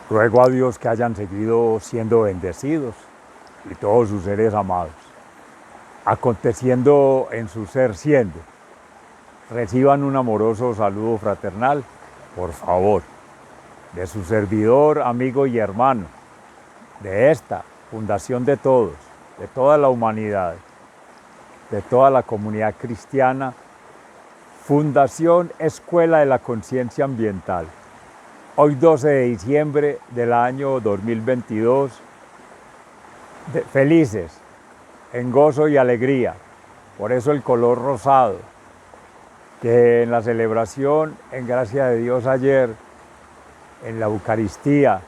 Ruego a Dios que hayan seguido siendo bendecidos y todos sus seres amados, aconteciendo en su ser siendo. Reciban un amoroso saludo fraternal, por favor, de su servidor, amigo y hermano, de esta fundación de todos, de toda la humanidad, de toda la comunidad cristiana, Fundación Escuela de la Conciencia Ambiental. Hoy 12 de diciembre del año 2022, felices, en gozo y alegría, por eso el color rosado, que en la celebración, en gracia de Dios ayer, en la Eucaristía,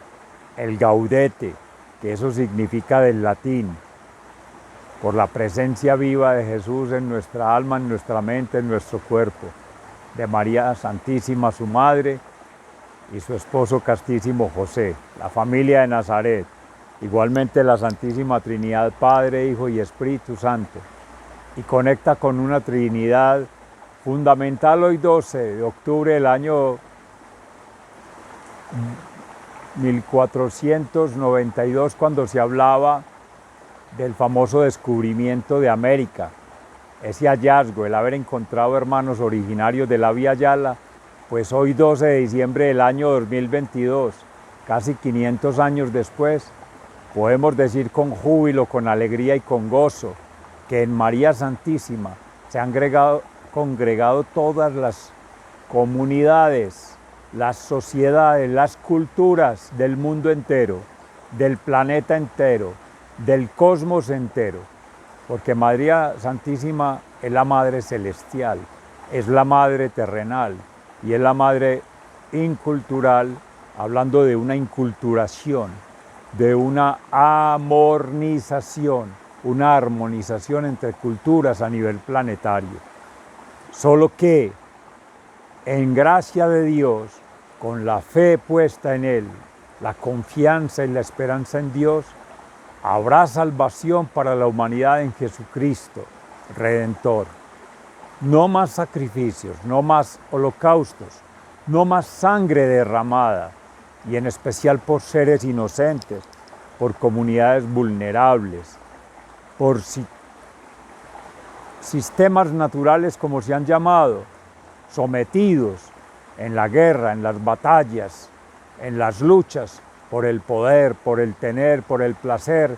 el gaudete, que eso significa del latín, por la presencia viva de Jesús en nuestra alma, en nuestra mente, en nuestro cuerpo, de María Santísima, su madre, y su esposo castísimo José, la familia de Nazaret, igualmente la Santísima Trinidad, Padre, Hijo y Espíritu Santo, y conecta con una Trinidad fundamental hoy 12 de octubre del año 1492, cuando se hablaba del famoso descubrimiento de América, ese hallazgo, el haber encontrado hermanos originarios de la Vía Yala, pues hoy 12 de diciembre del año 2022, casi 500 años después, podemos decir con júbilo, con alegría y con gozo, que en María Santísima se han congregado todas las comunidades, las sociedades, las culturas del mundo entero, del planeta entero, del cosmos entero, porque María Santísima es la Madre Celestial, es la Madre Terrenal y es la Madre Incultural, hablando de una inculturación, de una amornización, una armonización entre culturas a nivel planetario. Solo que, en gracia de Dios, con la fe puesta en Él, la confianza y la esperanza en Dios, habrá salvación para la humanidad en Jesucristo, Redentor. No más sacrificios, no más holocaustos, no más sangre derramada, y en especial por seres inocentes, por comunidades vulnerables, por sistemas naturales, como se han llamado, sometidos en la guerra, en las batallas, en las luchas por el poder, por el tener, por el placer,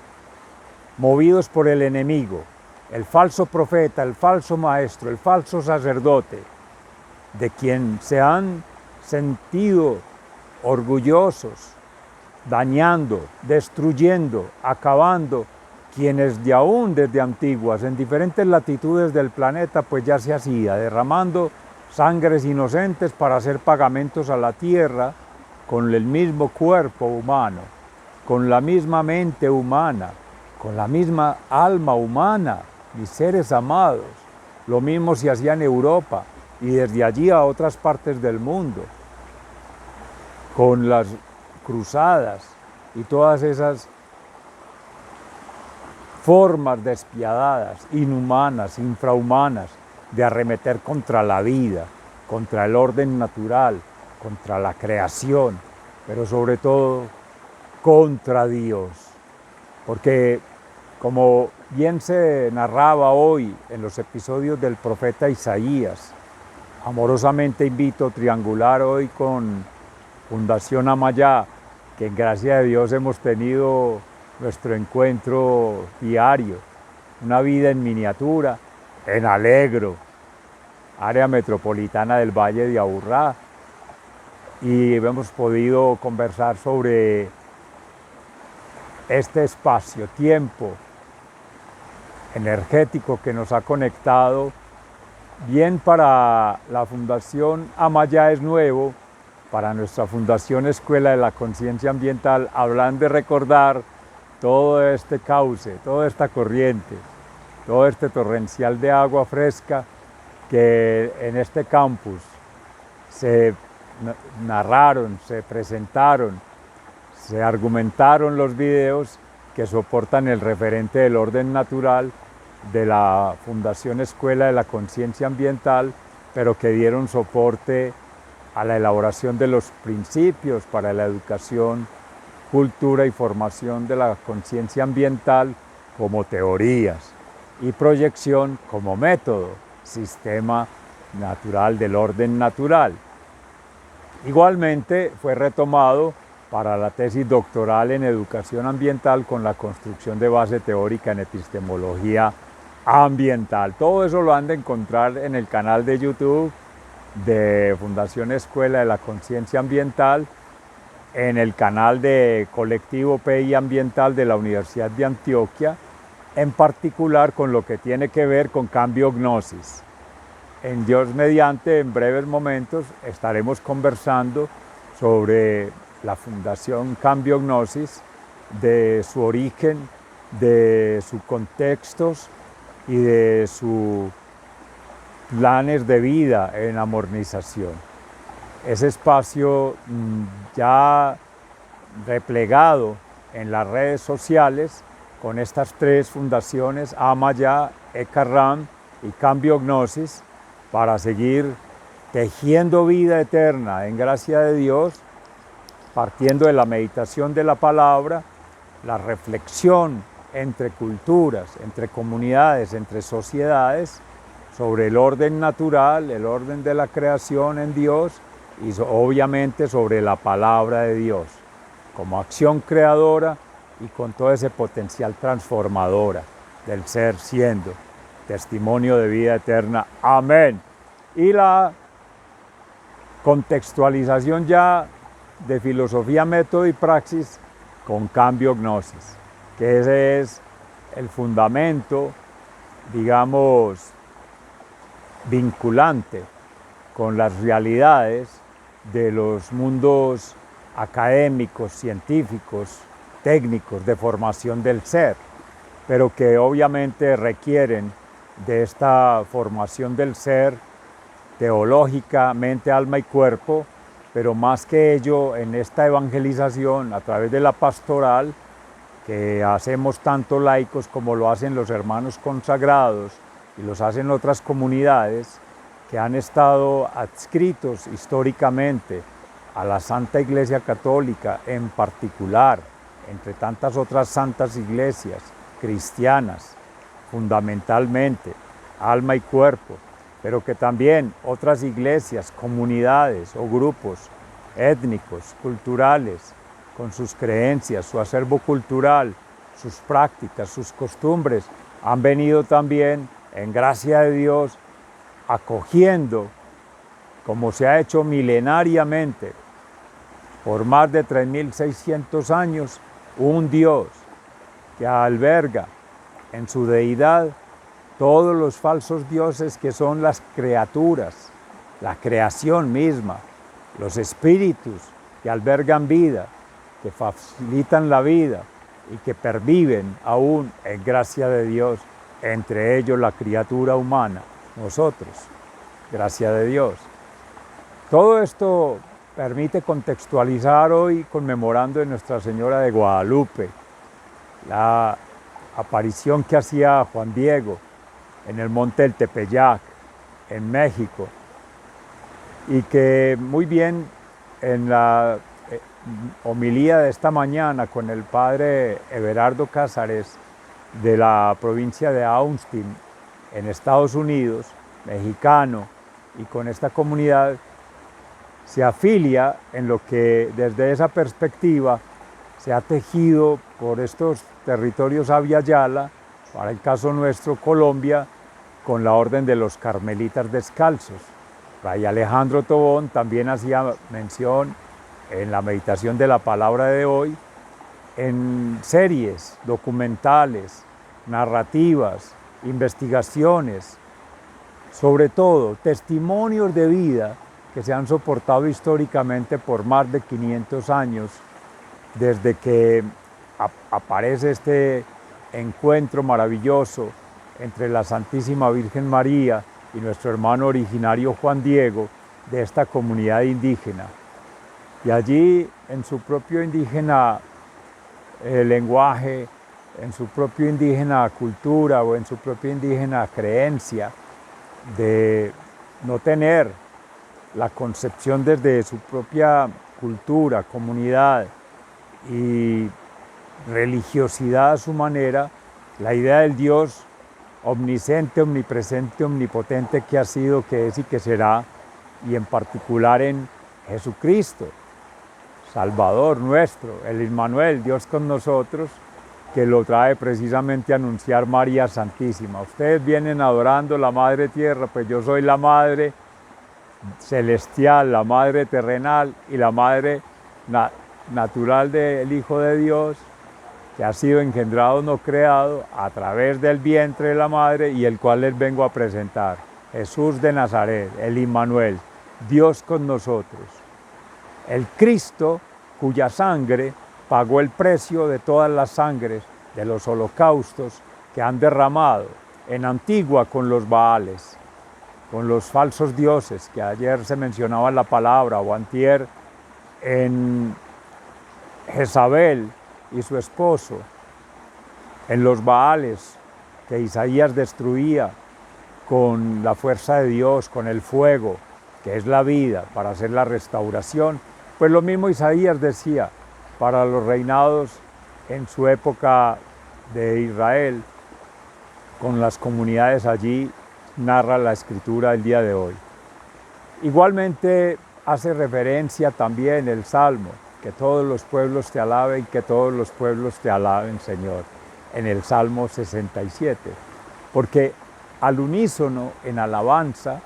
movidos por el enemigo, el falso profeta, el falso maestro, el falso sacerdote, de quien se han sentido orgullosos, dañando, destruyendo, acabando, quienes de aún desde antiguas, en diferentes latitudes del planeta, pues ya se hacía, derramando sangres inocentes para hacer pagamentos a la tierra, con el mismo cuerpo humano, con la misma mente humana, con la misma alma humana, mis seres amados. Lo mismo se hacía en Europa y desde allí a otras partes del mundo, con las cruzadas y todas esas formas despiadadas, inhumanas, infrahumanas, de arremeter contra la vida, contra el orden natural, contra la creación, pero sobre todo contra Dios. Porque, como bien se narraba hoy en los episodios del profeta Isaías, amorosamente invito a triangular hoy con Fundación Amayá, que en gracia de Dios hemos tenido nuestro encuentro diario, una vida en miniatura, en Alegro, área metropolitana del Valle de Aburrá, y hemos podido conversar sobre este espacio, tiempo energético que nos ha conectado, bien para la Fundación Amayá es Nuevo, para nuestra Fundación Escuela de la Conciencia Ambiental, hablan de recordar todo este cauce, toda esta corriente, todo este torrencial de agua fresca que en este campus se narraron, se presentaron, se argumentaron los videos que soportan el referente del orden natural de la Fundación Escuela de la Conciencia Ambiental, pero que dieron soporte a la elaboración de los principios para la educación cultura y formación de la conciencia ambiental como teorías y proyección como método, sistema natural del orden natural. Igualmente fue retomado para la tesis doctoral en educación ambiental con la construcción de base teórica en epistemología ambiental. Todo eso lo han de encontrar en el canal de YouTube de Fundación Escuela de la Conciencia Ambiental, en el canal de Colectivo PI Ambiental de la Universidad de Antioquia, en particular con lo que tiene que ver con cambio gnosis. En Dios mediante, en breves momentos, estaremos conversando sobre la Fundación Cambio Gnosis, de su origen, de sus contextos y de sus planes de vida en amornización. Ese espacio ya replegado en las redes sociales con estas tres fundaciones, Amaya, Ekaram y Cambio Gnosis, para seguir tejiendo vida eterna en gracia de Dios, partiendo de la meditación de la palabra, la reflexión entre culturas, entre comunidades, entre sociedades, sobre el orden natural, el orden de la creación en Dios y obviamente sobre la palabra de Dios, como acción creadora y con todo ese potencial transformadora del ser siendo testimonio de vida eterna. Amén. Y la contextualización ya de filosofía, método y praxis con Cambio Gnosis, que ese es el fundamento, digamos, vinculante con las realidades de los mundos académicos, científicos, técnicos de formación del ser, pero que obviamente requieren de esta formación del ser teológica, mente, alma y cuerpo, pero más que ello en esta evangelización a través de la pastoral que hacemos tanto laicos como lo hacen los hermanos consagrados y los hacen otras comunidades que han estado adscritos históricamente a la Santa Iglesia Católica en particular, entre tantas otras santas iglesias cristianas, fundamentalmente, alma y cuerpo, pero que también otras iglesias, comunidades o grupos étnicos, culturales, con sus creencias, su acervo cultural, sus prácticas, sus costumbres, han venido también, en gracia de Dios, acogiendo, como se ha hecho milenariamente, por más de 3.600 años, un Dios que alberga en su deidad todos los falsos dioses que son las criaturas, la creación misma, los espíritus que albergan vida, que facilitan la vida y que perviven aún en gracia de Dios, entre ellos la criatura humana, nosotros, gracia de Dios. Todo esto permite contextualizar hoy conmemorando a Nuestra Señora de Guadalupe, la aparición que hacía Juan Diego en el monte del Tepeyac, en México, y que muy bien en la homilía de esta mañana con el padre Everardo Cázares de la provincia de Austin, en Estados Unidos, mexicano, y con esta comunidad, se afilia en lo que desde esa perspectiva se ha tejido por estos territorios Abya Yala, para el caso nuestro Colombia, con la Orden de los Carmelitas Descalzos. Fray Alejandro Tobón también hacía mención en la meditación de la palabra de hoy, en series documentales, narrativas, investigaciones, sobre todo testimonios de vida que se han soportado históricamente por más de 500 años, desde que aparece este encuentro maravilloso entre la Santísima Virgen María y nuestro hermano originario Juan Diego de esta comunidad indígena. Y allí, en su propio indígena lenguaje, en su propio indígena cultura o en su propia indígena creencia, de no tener la concepción desde su propia cultura, comunidad, y religiosidad a su manera, la idea del Dios omnisciente, omnipresente, omnipotente que ha sido, que es y que será, y en particular en Jesucristo, Salvador nuestro, el Emmanuel, Dios con nosotros, que lo trae precisamente a anunciar María Santísima. Ustedes vienen adorando la Madre Tierra, pues yo soy la Madre Celestial, la Madre Terrenal y la Madre natural del Hijo de Dios, que ha sido engendrado, no creado, a través del vientre de la Madre y el cual les vengo a presentar. Jesús de Nazaret, el Emmanuel, Dios con nosotros. El Cristo cuya sangre pagó el precio de todas las sangres de los holocaustos que han derramado en Antigua con los Baales, con los falsos dioses, que ayer se mencionaba en la palabra, o antier en Jezabel y su esposo, en los Baales que Isaías destruía con la fuerza de Dios, con el fuego, que es la vida, para hacer la restauración. Pues lo mismo Isaías decía para los reinados en su época de Israel, con las comunidades allí, narra la Escritura el día de hoy. Igualmente hace referencia también el Salmo, que todos los pueblos te alaben, que todos los pueblos te alaben, Señor, en el Salmo 67, porque al unísono, en alabanza,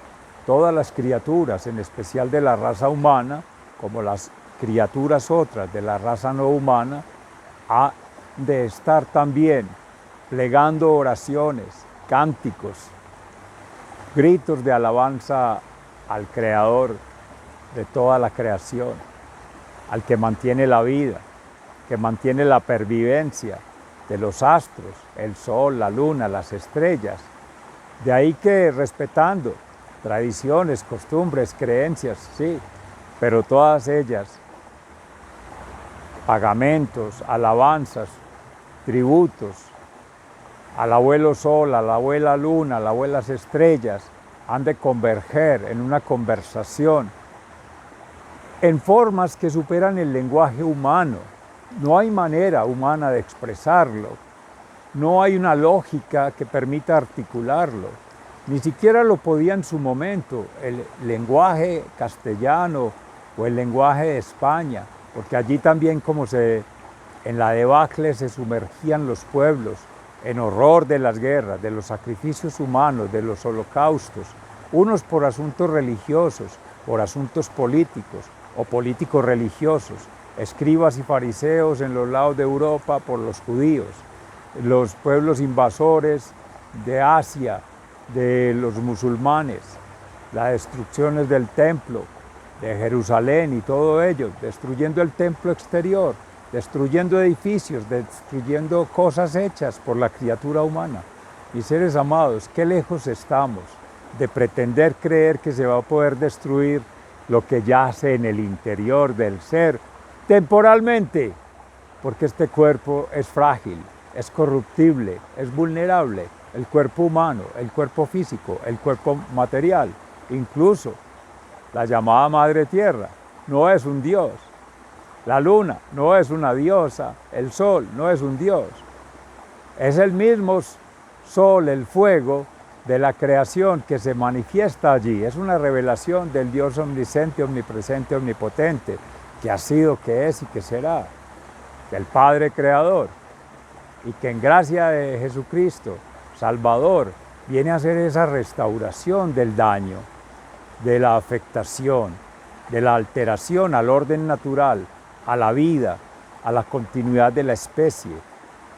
todas las criaturas, en especial de la raza humana, como las criaturas otras de la raza no humana, ha de estar también plegando oraciones, cánticos, gritos de alabanza al Creador de toda la creación, al que mantiene la vida, que mantiene la pervivencia de los astros, el sol, la luna, las estrellas. De ahí que respetando tradiciones, costumbres, creencias, sí, pero todas ellas, pagamentos, alabanzas, tributos, al abuelo sol, a la abuela luna, a las abuelas estrellas, han de converger en una conversación en formas que superan el lenguaje humano. No hay manera humana de expresarlo, no hay una lógica que permita articularlo. Ni siquiera lo podía en su momento el lenguaje castellano o el lenguaje de España, porque allí también en la debacle se sumergían los pueblos en horror de las guerras, de los sacrificios humanos, de los holocaustos, unos por asuntos religiosos, por asuntos políticos o políticos religiosos, escribas y fariseos en los lados de Europa por los judíos, los pueblos invasores de Asia, de los musulmanes, las destrucciones del templo de Jerusalén y todo ello, destruyendo el templo exterior, destruyendo edificios, destruyendo cosas hechas por la criatura humana. Mis seres amados, qué lejos estamos de pretender creer que se va a poder destruir lo que yace en el interior del ser temporalmente, porque este cuerpo es frágil, es corruptible, es vulnerable, el cuerpo humano, el cuerpo físico, el cuerpo material, incluso la llamada Madre Tierra no es un dios, la luna no es una diosa, el sol no es un dios, es el mismo sol, el fuego de la creación que se manifiesta allí, es una revelación del Dios omnisciente, omnipresente, omnipotente, que ha sido, que es y que será, del Padre Creador, y que en gracia de Jesucristo, Salvador, viene a hacer esa restauración del daño, de la afectación, de la alteración al orden natural, a la vida, a la continuidad de la especie,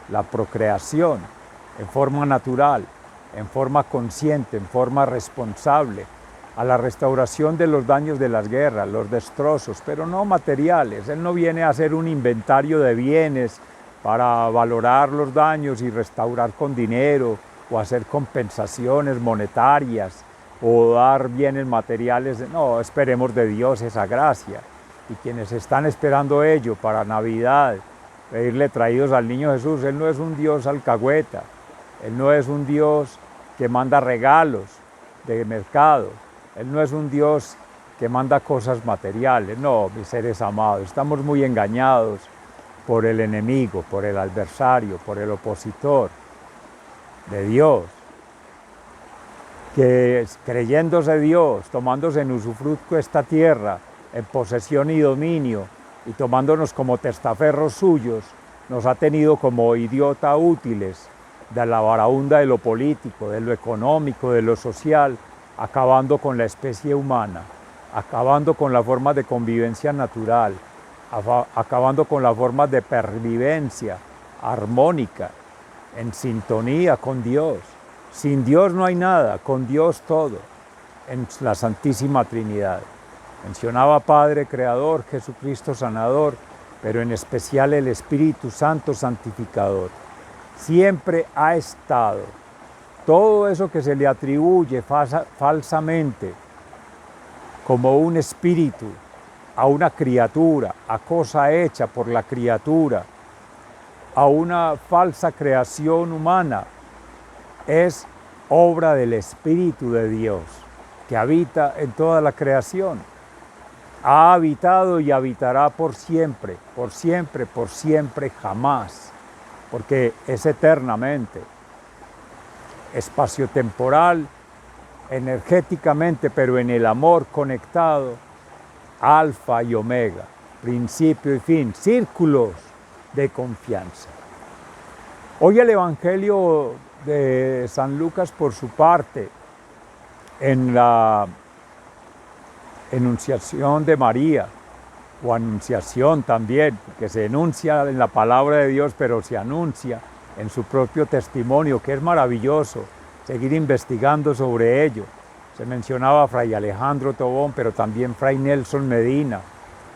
la procreación en forma natural, en forma consciente, en forma responsable, a la restauración de los daños de las guerras, los destrozos, pero no materiales. Él no viene a hacer un inventario de bienes para valorar los daños y restaurar con dinero o hacer compensaciones monetarias o dar bienes materiales. No, esperemos de Dios esa gracia. Y quienes están esperando ello para Navidad, pedirle traídos al niño Jesús, Él no es un Dios alcahueta, Él no es un Dios que manda regalos de mercado, Él no es un Dios que manda cosas materiales. No, mis seres amados, estamos muy engañados por el enemigo, por el adversario, por el opositor de Dios, que creyéndose Dios, tomándose en usufructo esta tierra, en posesión y dominio, y tomándonos como testaferros suyos, nos ha tenido como idiota útiles de la varaunda de lo político, de lo económico, de lo social, acabando con la especie humana, acabando con las formas de convivencia natural, acabando con las formas de pervivencia armónica, en sintonía con Dios. Sin Dios no hay nada, con Dios todo, en la Santísima Trinidad. Mencionaba Padre Creador, Jesucristo Sanador, pero en especial el Espíritu Santo Santificador. Siempre ha estado. Todo eso que se le atribuye falsamente como un espíritu a una criatura, a cosa hecha por la criatura, a una falsa creación humana, es obra del Espíritu de Dios, que habita en toda la creación. Ha habitado y habitará por siempre, por siempre, por siempre, jamás, porque es eternamente, espacio-temporal, energéticamente, pero en el amor conectado, alfa y omega, principio y fin, círculos de confianza. Hoy el Evangelio de San Lucas, por su parte, en la enunciación de María, o anunciación también, que se enuncia en la palabra de Dios, pero se anuncia en su propio testimonio, que es maravilloso seguir investigando sobre ello. Se mencionaba a Fray Alejandro Tobón, pero también Fray Nelson Medina.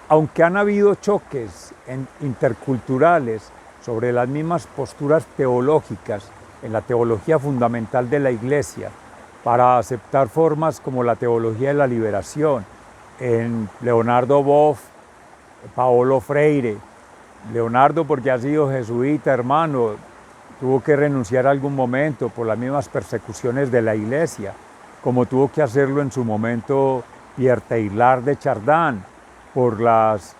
Aunque han habido choques interculturales sobre las mismas posturas teológicas en la teología fundamental de la Iglesia, para aceptar formas como la teología de la liberación, en Leonardo Boff, Paulo Freire. Leonardo, porque ha sido jesuita, hermano, tuvo que renunciar a algún momento por las mismas persecuciones de la Iglesia, como tuvo que hacerlo en su momento Pierre Teilhard de Chardin, por las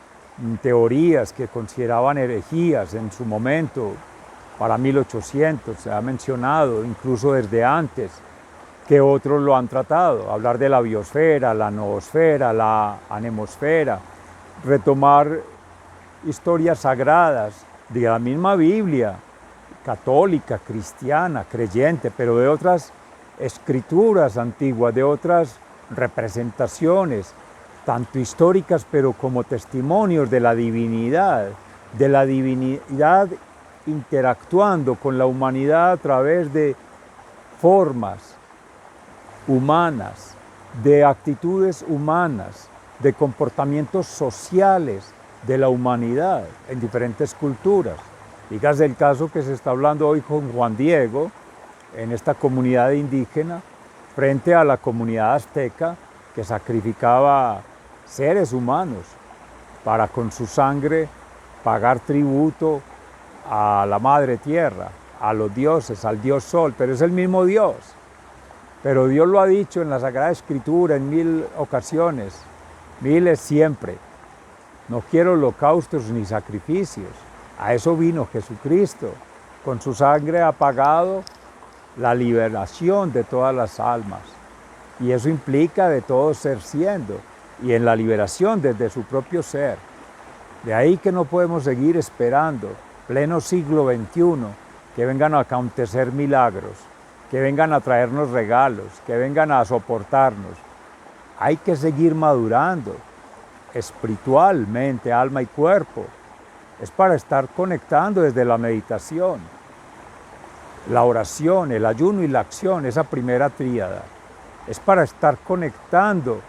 teorías que consideraban herejías en su momento, para 1800, se ha mencionado, incluso desde antes, que otros lo han tratado, hablar de la biosfera, la noosfera, la anemosfera, retomar historias sagradas de la misma Biblia, católica, cristiana, creyente, pero de otras escrituras antiguas, de otras representaciones, tanto históricas, pero como testimonios de la divinidad interactuando con la humanidad a través de formas humanas, de actitudes humanas, de comportamientos sociales de la humanidad en diferentes culturas. Dígase el caso que se está hablando hoy con Juan Diego, en esta comunidad indígena, frente a la comunidad azteca que sacrificaba seres humanos para con su sangre pagar tributo a la Madre Tierra, a los dioses, al Dios Sol, pero es el mismo Dios. Pero Dios lo ha dicho en la Sagrada Escritura en 1000 ocasiones, miles siempre. No quiero holocaustos ni sacrificios. A eso vino Jesucristo. Con su sangre ha pagado la liberación de todas las almas. Y eso implica de todo ser siendo. Y en la liberación desde su propio ser. De ahí que no podemos seguir esperando, pleno siglo XXI, que vengan a acontecer milagros, que vengan a traernos regalos, que vengan a soportarnos. Hay que seguir madurando espiritualmente, alma y cuerpo. Es para estar conectando desde la meditación, la oración, el ayuno y la acción, esa primera tríada. Es para estar conectando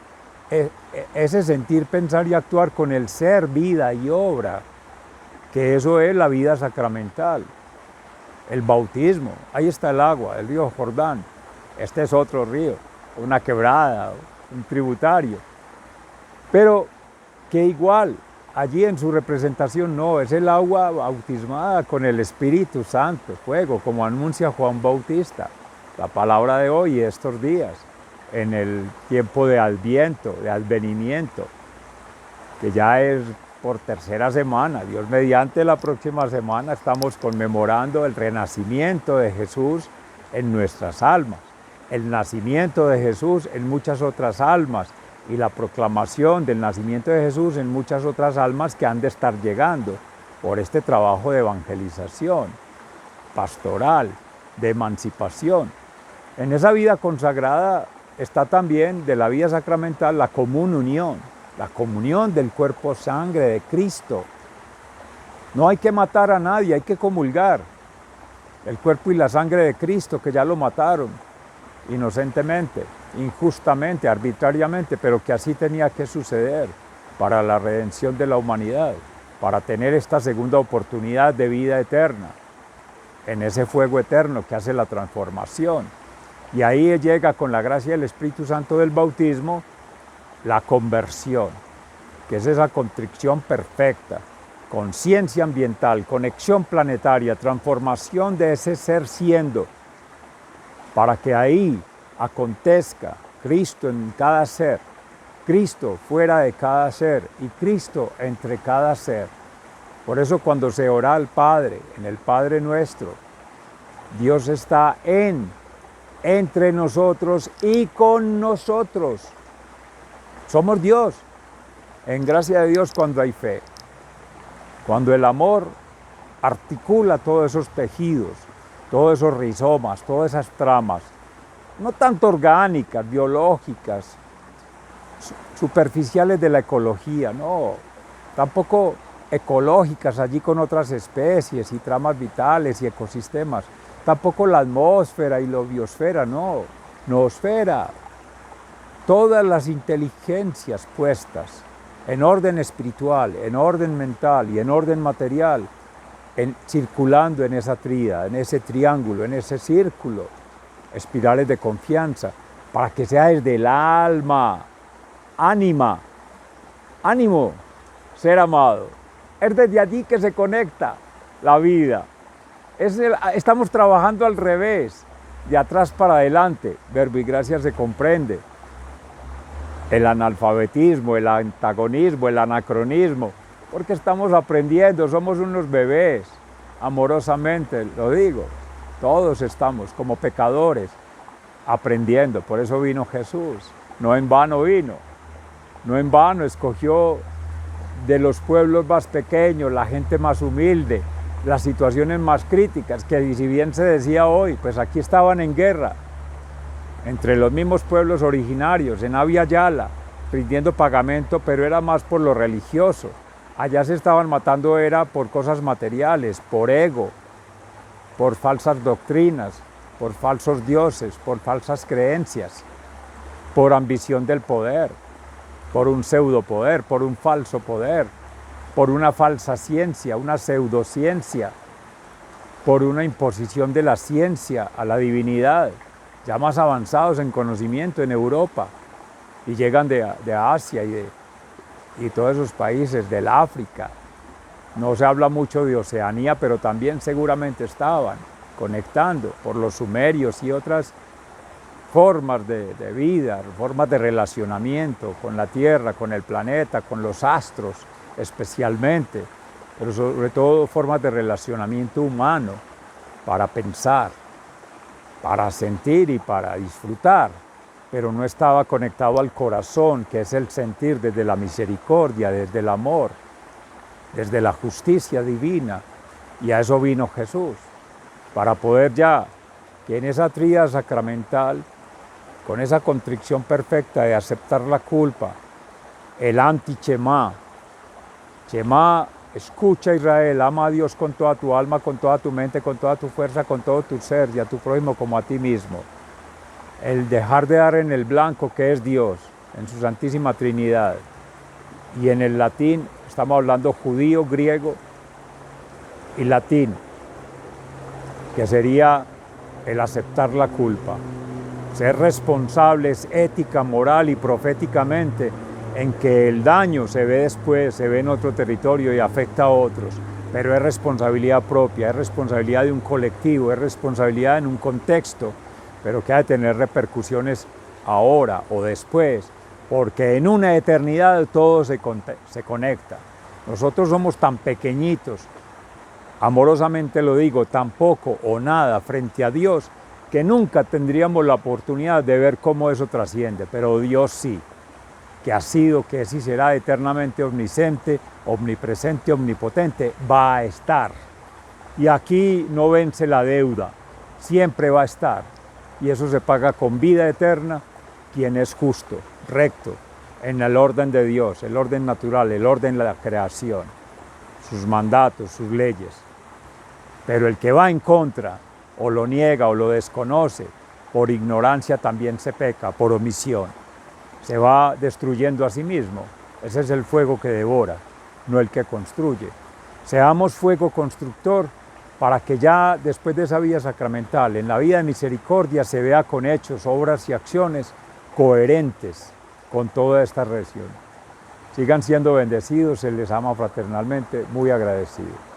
ese sentir, pensar y actuar con el ser, vida y obra, que eso es la vida sacramental. El bautismo, ahí está el agua, el río Jordán. Este es otro río, una quebrada, un tributario. Pero que igual, allí en su representación no, es el agua bautismada con el Espíritu Santo, fuego, como anuncia Juan Bautista, la palabra de hoy y estos días, en el tiempo de Adviento, de advenimiento, que ya es por tercera semana. Dios mediante, la próxima semana estamos conmemorando el renacimiento de Jesús en nuestras almas, el nacimiento de Jesús en muchas otras almas y la proclamación del nacimiento de Jesús en muchas otras almas que han de estar llegando por este trabajo de evangelización, pastoral, de emancipación. En esa vida consagrada está también, de la vida sacramental, la comunión del cuerpo sangre de Cristo. No hay que matar a nadie, hay que comulgar el cuerpo y la sangre de Cristo, que ya lo mataron inocentemente, injustamente, arbitrariamente, pero que así tenía que suceder para la redención de la humanidad, para tener esta segunda oportunidad de vida eterna, en ese fuego eterno que hace la transformación. Y ahí llega, con la gracia del Espíritu Santo del bautismo, la conversión, que es esa contrición perfecta, conciencia ambiental, conexión planetaria, transformación de ese ser siendo, para que ahí acontezca Cristo en cada ser, Cristo fuera de cada ser y Cristo entre cada ser. Por eso cuando se ora al Padre, en el Padre Nuestro, Dios está entre nosotros y con nosotros. Somos Dios. En gracia de Dios cuando hay fe. Cuando el amor articula todos esos tejidos, todos esos rizomas, todas esas tramas, no tanto orgánicas, biológicas, superficiales de la ecología, no, tampoco ecológicas allí con otras especies y tramas vitales y ecosistemas, tampoco la atmósfera y la biosfera, no, noosfera, todas las inteligencias puestas en orden espiritual, en orden mental y en orden material, circulando en esa tríada, en ese triángulo, en ese círculo, espirales de confianza, para que sea desde el alma, ánimo, ser amado. Es desde allí que se conecta la vida. Estamos trabajando al revés, de atrás para adelante. Verbo y gracia se comprende. El analfabetismo, el antagonismo, el anacronismo, porque estamos aprendiendo, somos unos bebés, amorosamente lo digo. Todos estamos como pecadores aprendiendo, por eso vino Jesús, no en vano vino, no en vano escogió de los pueblos más pequeños, la gente más humilde, las situaciones más críticas, que si bien se decía hoy, pues aquí estaban en guerra, entre los mismos pueblos originarios, en Abya Yala, rindiendo pagamento, pero era más por lo religioso, allá se estaban matando era por cosas materiales, por ego, por falsas doctrinas, por falsos dioses, por falsas creencias, por ambición del poder, por un pseudopoder, por un falso poder, por una falsa ciencia, una pseudociencia, por una imposición de la ciencia a la divinidad, ya más avanzados en conocimiento en Europa, y llegan de Asia y todos esos países, del África. No se habla mucho de Oceanía, pero también seguramente estaban conectando por los sumerios y otras formas de vida, formas de relacionamiento con la Tierra, con el planeta, con los astros especialmente, pero sobre todo formas de relacionamiento humano para pensar, para sentir y para disfrutar, pero no estaba conectado al corazón, que es el sentir desde la misericordia, desde el amor, desde la justicia divina, y a eso vino Jesús, para poder ya, que en esa tríada sacramental, con esa contrición perfecta de aceptar la culpa, el anti-Shema, Shema, escucha Israel, ama a Dios con toda tu alma, con toda tu mente, con toda tu fuerza, con todo tu ser, y a tu prójimo como a ti mismo. El dejar de dar en el blanco, que es Dios, en su Santísima Trinidad, y en el latín, estamos hablando judío, griego y latín, que sería el aceptar la culpa, ser responsables ética, moral y proféticamente en que el daño se ve después, se ve en otro territorio y afecta a otros, pero es responsabilidad propia, es responsabilidad de un colectivo, es responsabilidad en un contexto, pero que ha de tener repercusiones ahora o después, porque en una eternidad todo se conecta. Nosotros somos tan pequeñitos, amorosamente lo digo, tan poco o nada frente a Dios, que nunca tendríamos la oportunidad de ver cómo eso trasciende, pero Dios sí, que ha sido, que es y será eternamente omnisciente, omnipresente, omnipotente, va a estar. Y aquí no vence la deuda, siempre va a estar. Y eso se paga con vida eterna, quien es justo, recto, en el orden de Dios, el orden natural, el orden de la creación, sus mandatos, sus leyes. Pero el que va en contra, o lo niega o lo desconoce, por ignorancia también se peca, por omisión. Se va destruyendo a sí mismo. Ese es el fuego que devora, no el que construye. Seamos fuego constructor para que ya después de esa vida sacramental, en la vida de misericordia se vea con hechos, obras y acciones coherentes con toda esta región. Sigan siendo bendecidos, se les ama fraternalmente, muy agradecido.